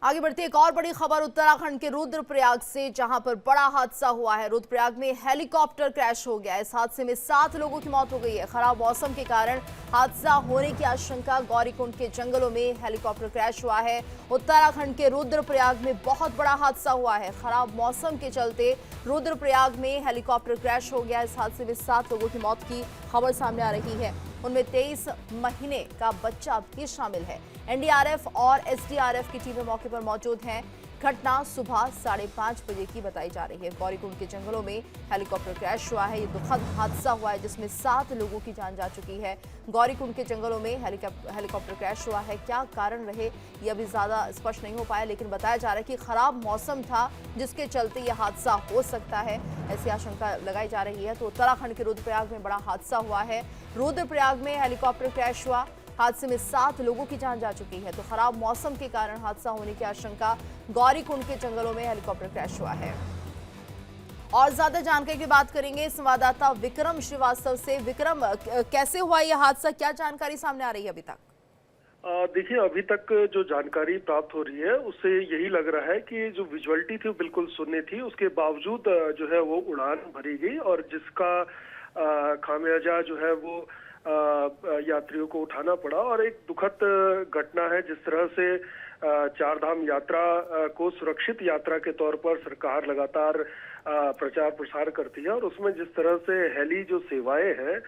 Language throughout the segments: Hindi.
आगे बढ़ते एक और बड़ी खबर उत्तराखंड के रुद्रप्रयाग से, जहां पर बड़ा हादसा हुआ है। रुद्रप्रयाग में हेलीकॉप्टर क्रैश हो गया। इस हादसे में 7 लोगों की मौत हो गई है। खराब मौसम के कारण हादसा होने की आशंका। गौरीकुंड के जंगलों में हेलीकॉप्टर क्रैश हुआ है। उत्तराखंड के रुद्रप्रयाग में बहुत बड़ा हादसा हुआ है। खराब मौसम के चलते रुद्रप्रयाग में हेलीकॉप्टर क्रैश हो गया। इस हादसे में 7 लोगों की मौत की खबर सामने आ रही है। उनमें 23 महीने का बच्चा भी शामिल है। एनडीआरएफ और एसडीआरएफ की टीमें मौके पर मौजूद हैं। घटना सुबह 5:30 बजे की बताई जा रही है। गौरीकुंड के जंगलों में हेलीकॉप्टर क्रैश हुआ है। ये दुखद हादसा हुआ है जिसमें 7 लोगों की जान जा चुकी है। गौरीकुंड के जंगलों में हेलीकॉप्टर क्रैश हुआ है। क्या कारण रहे ये अभी ज्यादा स्पष्ट नहीं हो पाया, लेकिन बताया जा रहा है कि खराब मौसम था जिसके चलते यह हादसा हो सकता है, ऐसी आशंका लगाई जा रही है। तो उत्तराखंड के रुद्रप्रयाग में बड़ा हादसा हुआ है। रुद्रप्रयाग में हेलीकॉप्टर क्रैश हुआ। हादसे में 7 लोगों की जान जा चुकी है। तो खराब मौसम के कारण हादसा होने की आशंका। गौरीकुंड के जंगलों में हेलीकॉप्टर क्रैश हुआ है। और ज्यादा जानकारी की बात करेंगे संवाददाता विक्रम श्रीवास्तव से। विक्रम, कैसे हुआ यह हादसा, क्या जानकारी सामने आ रही है अभी तक? देखिए, अभी तक जो जानकारी प्राप्त हो रही है उससे यही लग रहा है कि जो विजुअलिटी थी वो बिल्कुल शून्य थी। उसके बावजूद जो है वो उड़ान भरी गई और जिसका खामियाजा जो है वो यात्रियों को उठाना पड़ा। और एक दुखद घटना है। जिस तरह से चार धाम यात्रा को सुरक्षित यात्रा के तौर पर सरकार लगातार प्रचार प्रसार करती है, और उसमें जिस तरह से हेली जो सेवाएं हैं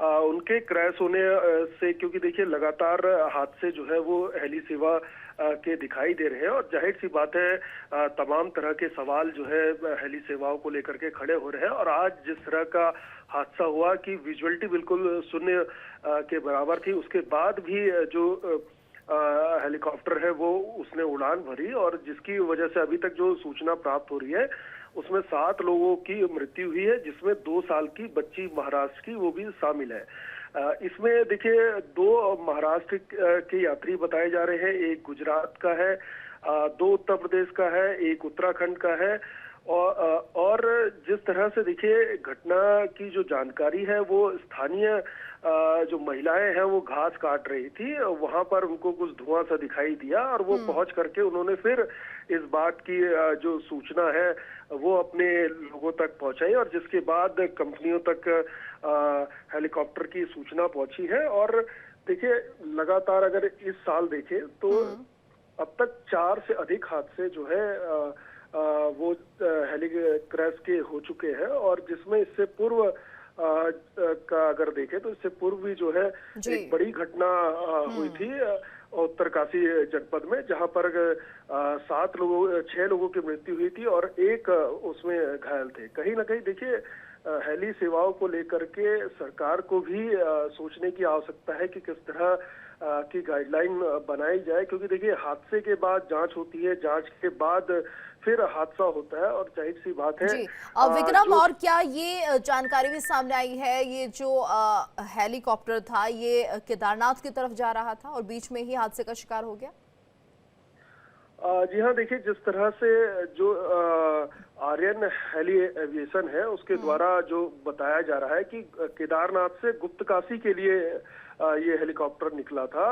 उनके क्रैश होने से, क्योंकि देखिए लगातार हादसे जो है वो हेली सेवा के दिखाई दे रहे हैं, और जाहिर सी बात है तमाम तरह के सवाल जो है हेली सेवाओं को लेकर के खड़े हो रहे हैं। और आज जिस तरह का हादसा हुआ कि विजुअलिटी बिल्कुल शून्य के बराबर थी, उसके बाद भी जो हेलीकॉप्टर है वो उसने उड़ान भरी, और जिसकी वजह से अभी तक जो सूचना प्राप्त हो रही है उसमें 7 लोगों की मृत्यु हुई है, जिसमें 2 साल की बच्ची महाराष्ट्र की वो भी शामिल है। इसमें देखिए 2 महाराष्ट्र के यात्री बताए जा रहे हैं, एक गुजरात का है, 2 उत्तर प्रदेश का है, एक उत्तराखंड का है। और जिस तरह से देखिए घटना की जो जानकारी है वो स्थानीय जो महिलाएं हैं वो घास काट रही थी, वहां पर उनको कुछ धुआं सा दिखाई दिया, और वो पहुंच करके उन्होंने फिर इस बात की जो सूचना है वो अपने लोगों तक पहुंचाई, और जिसके बाद कंपनियों तक हेलीकॉप्टर की सूचना पहुंची है। और देखिए लगातार अगर इस साल देखें तो अब तक 4 से अधिक हादसे जो है वो हेली क्रैश के हो चुके हैं, और जिसमें इससे पूर्व का अगर देखें तो इससे पूर्व भी जो है एक बड़ी घटना हुई थी उत्तरकाशी जनपद में, जहां पर 6 लोगों की मृत्यु हुई थी और एक उसमें घायल थे। कहीं ना कहीं देखिए हेली सेवाओं को लेकर के सरकार को भी सोचने की आवश्यकता है कि किस तरह की गाइडलाइन बनाई जाए, क्योंकि देखिए हादसे के बाद जांच होती है, जांच के बाद फिर हादसा होता है, और जाहिर सी बात है जी। विक्रम, और क्या ये जानकारी भी सामने आई है, ये जो हेलीकॉप्टर था ये केदारनाथ की तरफ जा रहा था और बीच में ही हादसे का शिकार हो गया? जी हाँ, देखिए जिस तरह से जो आर्यन हेली एविएशन है उसके द्वारा जो बताया जा रहा है कि केदारनाथ से गुप्तकाशी के लिए ये हेलीकॉप्टर निकला था,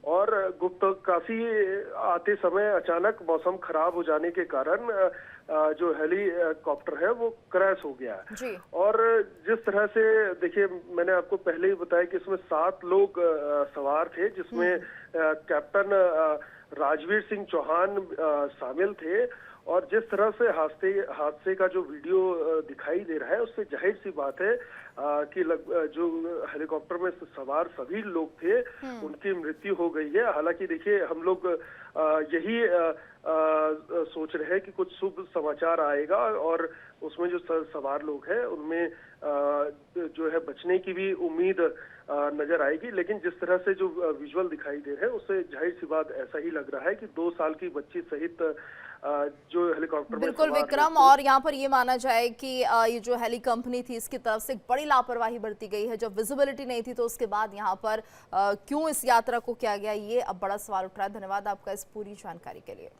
और गुप्तकाशी आते समय अचानक मौसम खराब हो जाने के कारण जो हेलीकॉप्टर है वो क्रैश हो गया। और जिस तरह से देखिए मैंने आपको पहले ही बताया कि इसमें 7 लोग सवार थे, जिसमें कैप्टन राजवीर सिंह चौहान शामिल थे। और जिस तरह से हादसे का जो वीडियो दिखाई दे रहा है उससे जाहिर सी बात है कि जो हेलीकॉप्टर में सवार सभी लोग थे उनकी मृत्यु हो गई है। हालांकि देखिए हम लोग यही सोच रहे हैं कि कुछ शुभ समाचार आएगा, और उसमें जो सवार लोग हैं उनमें जो है बचने की भी उम्मीद नजर आएगी। लेकिन जिस तरह से जो विजुअल दिखाई दे रहे हैं उससे जाहिर सी बात ऐसा ही लग रहा है कि 2 साल की बच्ची सहित जो हेलीकॉप्टर में बिल्कुल विक्रम, और यहाँ पर ये माना जाए कि ये जो हेली कंपनी थी इसकी तरफ से बड़ी लापरवाही बरती गई है। जब विजिबिलिटी नहीं थी तो उसके बाद यहाँ पर क्यों इस यात्रा को किया गया, ये अब बड़ा सवाल उठ रहा है। धन्यवाद आपका इस पूरी जानकारी के लिए।